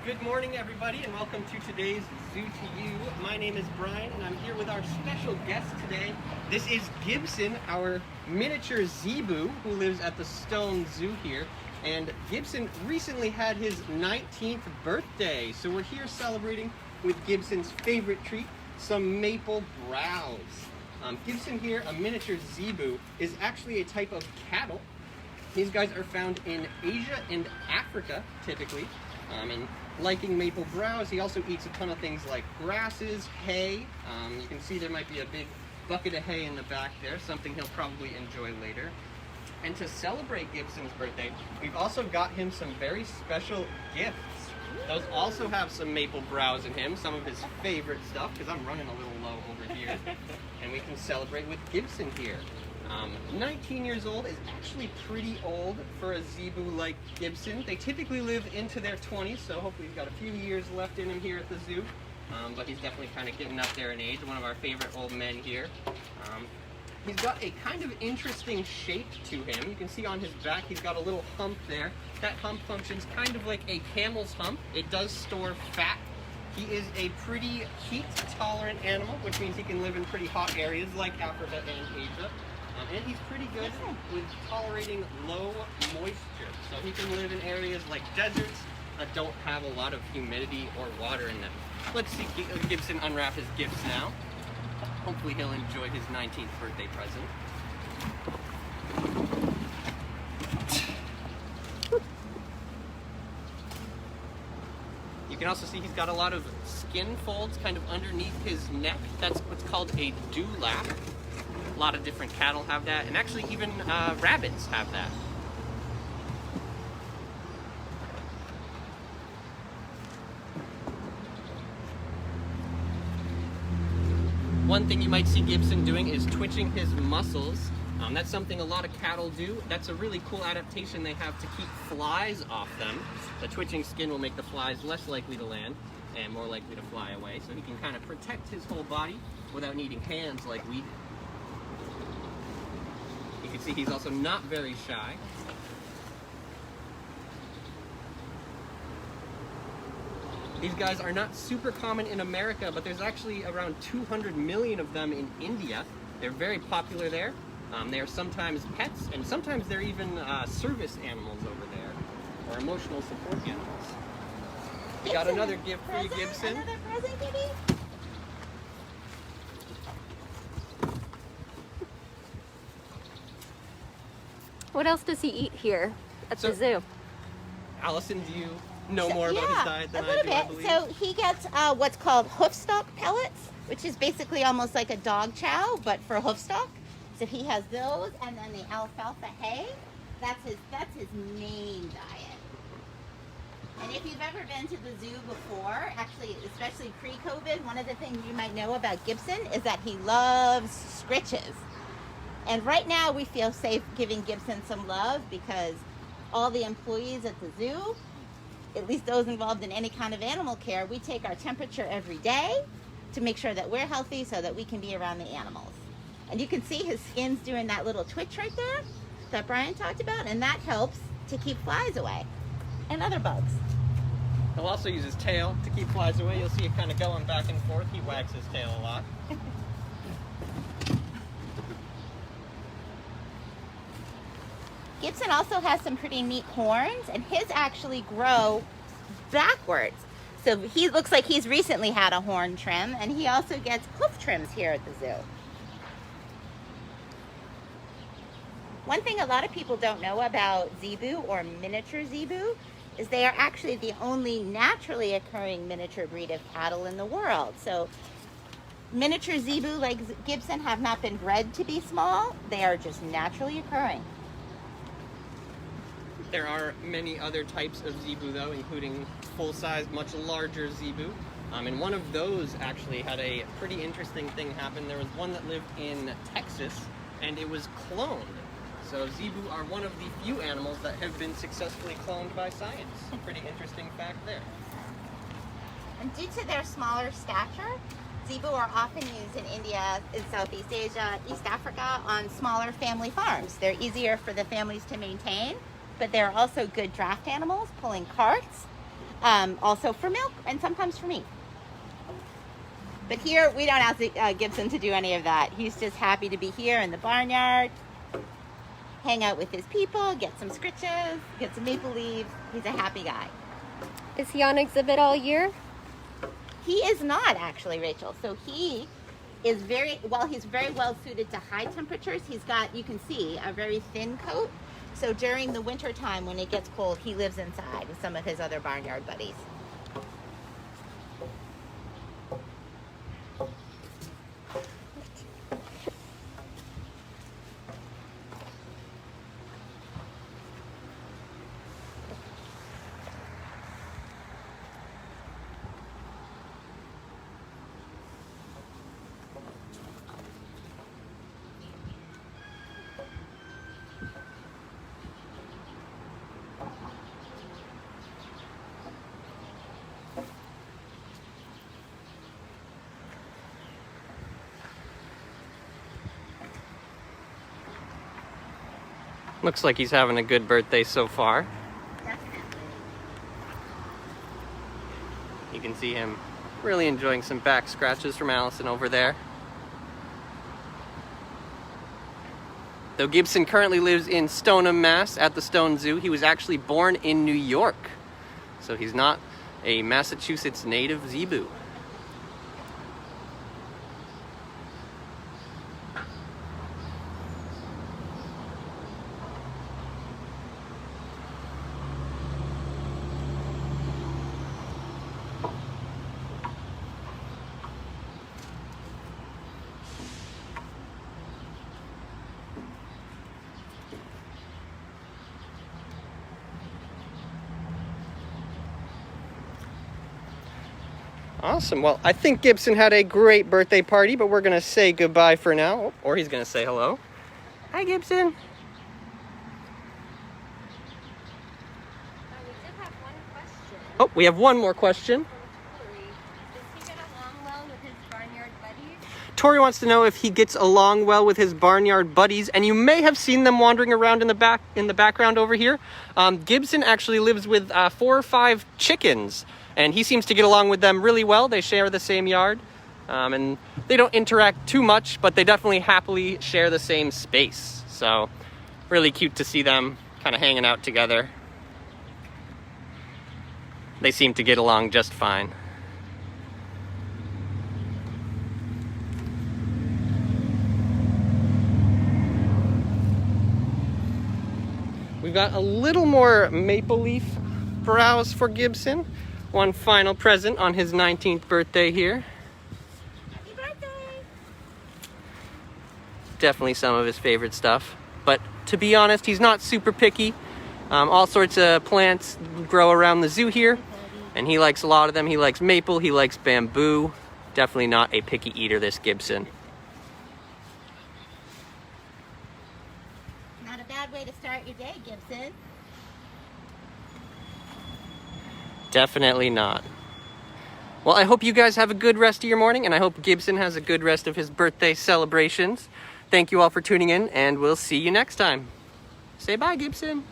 Good morning, everybody, and welcome to today's Zoo to You. My name is Brian, and I'm here with our special guest today. This is Gibson, our miniature zebu, who lives at the Stone Zoo here. And Gibson recently had his 19th birthday, so we're here celebrating with Gibson's favorite treat, some maple browse. Gibson here, a miniature zebu, is actually a type of cattle. These guys are found in Asia and Africa, typically. And liking maple browse, he also eats a ton of things like grasses, hay. You can see there might be a big bucket of hay in the back there, something he'll probably enjoy later. And to celebrate Gibson's birthday, we've also got him some very special gifts. Those also have some maple browse in him, some of his favorite stuff, because I'm running a little low over here. And we can celebrate with Gibson here. 19 years old is actually pretty old for a zebu like Gibson. They typically live into their 20s, so hopefully he's got a few years left in him here at the zoo. But he's definitely kind of getting up there in age, one of our favorite old men here. He's got a kind of interesting shape to him. You can see on his back he's got a little hump there. That hump functions kind of like a camel's hump. It does store fat. He is a pretty heat-tolerant animal, which means he can live in pretty hot areas like Africa and Asia. And he's pretty good with tolerating low moisture. So he can live in areas like deserts that don't have a lot of humidity or water in them. Let's see Gibson unwrap his gifts now. Hopefully he'll enjoy his 19th birthday present. You can also see he's got a lot of skin folds kind of underneath his neck. That's what's called a dewlap. A lot of different cattle have that, and actually even rabbits have that. One thing you might see Gibson doing is twitching his muscles. That's something a lot of cattle do. That's a really cool adaptation they have to keep flies off them. The twitching skin will make the flies less likely to land and more likely to fly away, so he can kind of protect his whole body without needing hands like we do. You can see he's also not very shy. These guys are not super common in America, but there's actually around 200 million of them in India. They're very popular there. They are sometimes pets, and sometimes they're even service animals over there, or emotional support animals. We got another gift for you, Gibson. Another present, Gibby? What else does he eat here at the zoo? Allison, do you know more about his diet than I do, I believe? So he gets what's called hoofstock pellets, which is basically almost like a dog chow, but for hoofstock. So he has those, and then the alfalfa hay. That's his main diet. And if you've ever been to the zoo before, actually, especially pre-COVID, one of the things you might know about Gibson is that he loves scritches. And right now we feel safe giving Gibson some love because all the employees at the zoo, at least those involved in any kind of animal care, we take our temperature every day to make sure that we're healthy so that we can be around the animals. And you can see his skin's doing that little twitch right there that Brian talked about, and that helps to keep flies away and other bugs. He'll also use his tail to keep flies away. You'll see it kind of going back and forth. He wags his tail a lot. Gibson also has some pretty neat horns, and his actually grow backwards. So he looks like he's recently had a horn trim, and he also gets hoof trims here at the zoo. One thing a lot of people don't know about zebu or miniature zebu is they are actually the only naturally occurring miniature breed of cattle in the world. So miniature zebu like Gibson have not been bred to be small. They are just naturally occurring. There are many other types of zebu, though, including full-size, much larger zebu. And one of those actually had a pretty interesting thing happen. There was one that lived in Texas, and it was cloned. So zebu are one of the few animals that have been successfully cloned by science. Pretty interesting fact there. And due to their smaller stature, zebu are often used in India, in Southeast Asia, East Africa, on smaller family farms. They're easier for the families to maintain, but they're also good draft animals, pulling carts. Also for milk and sometimes for me. But here, we don't ask Gibson to do any of that. He's just happy to be here in the barnyard, hang out with his people, get some scritches, get some maple leaves. He's a happy guy. Is he on exhibit all year? He is not, actually, Rachel. So he is he's very well suited to high temperatures. He's got, you can see, a very thin coat. So during the winter time when it gets cold, he lives inside with some of his other barnyard buddies. Looks like he's having a good birthday so far. You can see him really enjoying some back scratches from Allison over there. Though Gibson currently lives in Stoneham, Mass. at the Stone Zoo, he was actually born in New York. So he's not a Massachusetts native zebu. Awesome. Well, I think Gibson had a great birthday party, but we're going to say goodbye for now. Or he's going to say hello. Hi, Gibson. We did have one question. Oh, we have one more question. Does he get along well with his barnyard buddies? Tori wants to know if he gets along well with his barnyard buddies, and you may have seen them wandering around in the background over here. Gibson actually lives with 4 or 5 chickens. And he seems to get along with them really well. They share the same yard. And they don't interact too much, but they definitely happily share the same space. So really cute to see them kind of hanging out together. They seem to get along just fine. We've got a little more maple leaf browse for Gibson. One final present on his 19th birthday here. Happy birthday! Definitely some of his favorite stuff. But to be honest, he's not super picky. All sorts of plants grow around the zoo here, and he likes a lot of them. He likes maple, he likes bamboo. Definitely not a picky eater, this Gibson. Not a bad way to start your day, Gibson. Definitely not. Well, I hope you guys have a good rest of your morning, and I hope Gibson has a good rest of his birthday celebrations. Thank you all for tuning in, and we'll see you next time. Say bye, Gibson.